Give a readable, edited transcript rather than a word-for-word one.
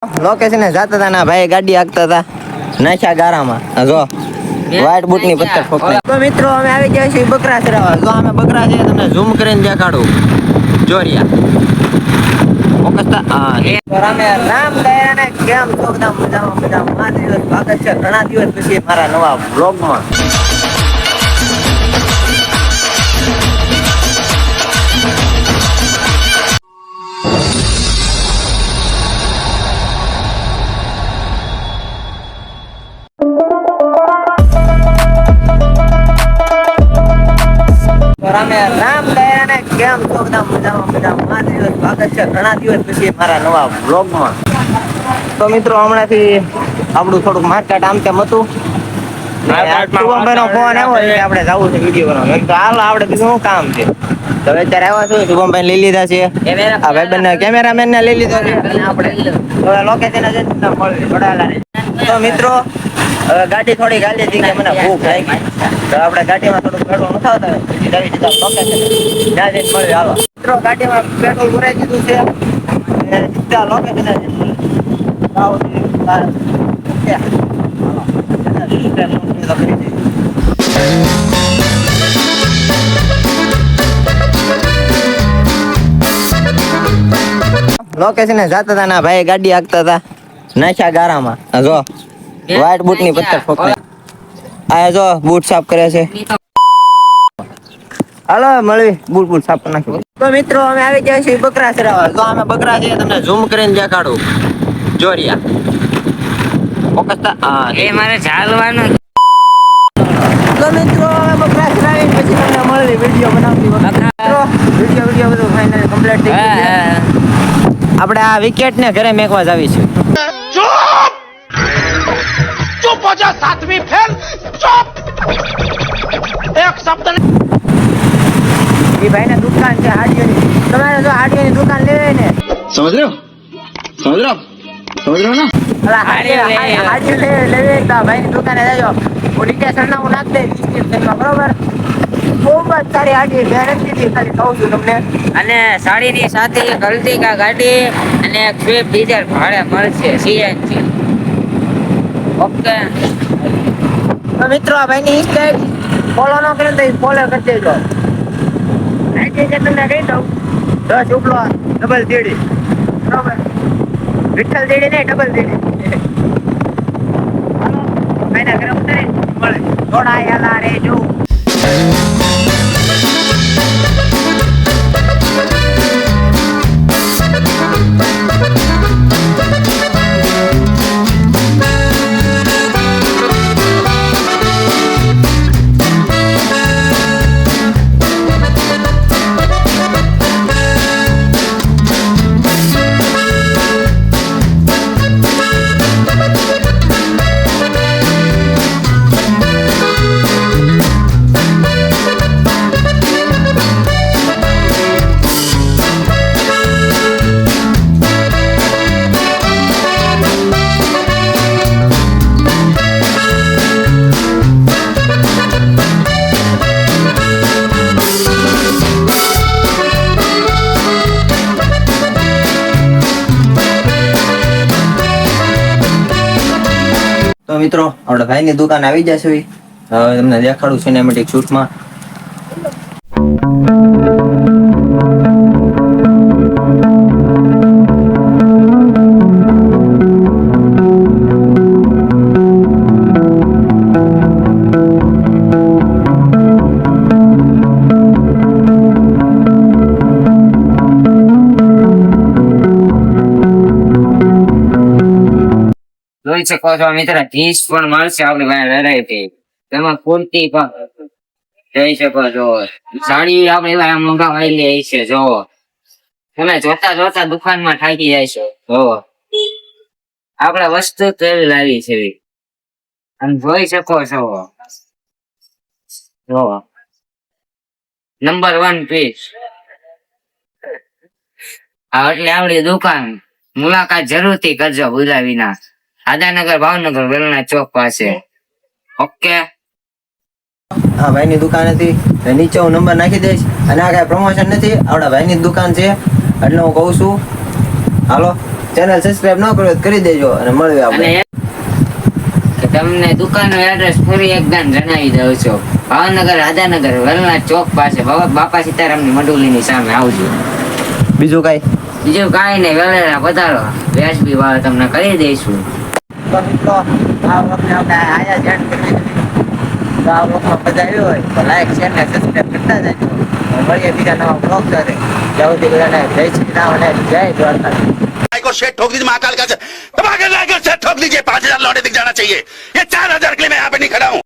Location જતા હતા ના ભાઈ ગાડી હાંકતા હતા નાખ્યા ગારામાં જો વ્હાઈટ બૂટ ની પથ્થર ઠોકરી. તો મિત્રો અમે આવી ગયા છીએ બકરા ચરાવવા. જો અમે બકરા છે તમને ઝૂમ કરીને દેખાડું. જોરિયા ઓકસ્તા અમે રામ દયાને કેમ છો બધા મજામાં મજામાં. 5 દિવસ સ્વાગત છે ઘણા દિવસ પછી મારા નવા બ્લોગમાં. રામ દયાને કેમ છો બધા મજામાં મજામાં. 5 દિવસ સ્વાગત છે ઘણા દિવસ પછી મારા નવા બ્લોગમાં. તો મિત્રો હમણાંથી આપણું થોડુંક માર્કેટ આમ તેમ હતું. શુભમભાઈનો ફોન આવ્યો એટલે આપણે જવું છે વિડીયો બનાવવાનો. તો હાલ આપણે બીજું શું કામ છે. તો અત્યારે આવ્યા છું શુભમભાઈ લઈ લીધા છે. આ ભાઈબંધ કેમેરામેન ને લઈ લીધા છે અને આપણે લોકેશન તો મિત્રો હવે ગાડી થોડી ગાલી હતી કે મને ભૂખ લાગી. તો આપણે ગાડીમાં થોડું પેટ્રોલ નખાવતા પછી જવી દીધા લોકેશન ત્યાં જઈને મળ્યું. હાલો મિત્રો ગાડીમાં પેટ્રોલ ભરાઈ દીધું છે અને સીધા લોકેશન લોકેશન જતા હતા ના ભાઈ ગાડી હાંકતા હતા નાખ્યા ગારામાં જો વ્હાઈટ બૂટ ની પથ્થર ઠોકરી. આ જો બૂટ સાફ કરે છે. હાલો મળવી બૂટ સાફ કરી નાખ્યું. તો મિત્રો અમે આવી ગયા છીએ બકરા ચરાવવા. જો અમે બકરા છે તમને ઝૂમ કરીને દેખાડું. જોરિયા ઓકસ્તા એ મારે ચાલવાનું. તો મિત્રો અમે બકરા ચરાવીને પછી તમને મળવી વિડીયો બનાવતી વખતે. વિડીયો બધું ફાઇનલ કમ્પ્લીટ થઈ ગયું છે. આપણે આ વિકેટ ને ઘરે મેકવા જ આવી છે. चुप हो जा सातवीं फेल चुप एक शब्द એ ભાઈ ની દુકાન છે હાડીઓની. તમારે જો હાડીઓની દુકાન લેવી ને समझ रहे हो ना હાડી લેવી તો ભાઈ ની દુકાને જજો. હું નીચે સરનામું નાખ દે ડિસ્ક્રિપ્શનમાં બરોબર. બહુ જ સારી હાડી ગેરંટી થી ખાલી કહું છું તમને. અને સાડીની સાથે એક અલ્ટિકા ગાડી અને એક સ્વિફ્ટ ડીઝલ ભાડે મળશે સીએનજી. ઓકે તો મિત્રો આ ભાઈ ની ઇન્સ્ટા ફોલો ન કરે તો ફોલો કરી દેજો. આઈડી છે તમને કહી દઉં 10 ઉપલો ડબલ ડીડી બરોબર. વિઠ્ઠલ ડીડી નહીં ડબલ ડીડી. હાલો ભાઈના ઘરે ઉતરી મળે થોડા યાલા રે જો. તો મિત્રો આપણા ભાઈની દુકાન આવી જશે. હવે તમને દેખાડું સિનેમેટિક શૂટમાં. જોઈ શકો છો મિત્ર જીન્સ પણ મળશે આપણી પાસે વેરાયટી. તેમાં કુર્તી પણ જોઈ શકો છો. સાડી આપણી પાસે મંગાવાયેલી છે જોવો. તમે જોતા જોતા દુકાનમાં થાકી જાય છો. જોવો આપણે વસ્તુ કેવી લાવી છે અને જોઈ શકો છો. જોવો નંબર 1 પીસ. એટલે આપણી દુકાન મુલાકાત જરૂરથી કરજો ભૂલ્યા વિના. આદાનગર ભાવનગર વેલણા ચોક પાસે. ઓકે હા ભાઈ ની દુકાન હતી નીચે હું નંબર નાખી દઈશ. અને આ કઈ પ્રમોશન નથી આપણા ભાઈ ની દુકાન છે એટલે હું કહું છું હાલો ચેનલ સબસ્ક્રાઇબ ન કરો તો કરી દેજો અને મળીએ આપણે. અને કે તમને દુકાનનું એડ્રેસ ફરી એકદમ જણાવી દઉં છું. ભાવનગર રાધાનગર વેલનાથ ચોક પાસે બાપા સીતારામની મંડુલીની સામે આવજો. બીજું કઈ? બીજું કાંઈ નહીં, વેલેરા પધારો, વ્યાજબી ભાવ તમને કરી દઈશું. તો મિત્રો આ વખતે આપણે આયા જ એન્ડ કરી દીધી. તો આ વખતમાં મજા આવી હોય તો લાઈક શેર ને સબસ્ક્રાઇબ કરતા જજો. મળીએ બીજા નવા બ્લોગ સાથે. ત્યાં સુધી બધાને જય શ્રી રામ અને જય દ્વારકા. को शेट ठोक दीजिए महाकाल का दबा कर लाकर शेट ठोक दीजिए 5000 लौटे दिख जाना चाहिए ये 4000 के लिए मैं यहाँ पे नहीं खड़ा हूँ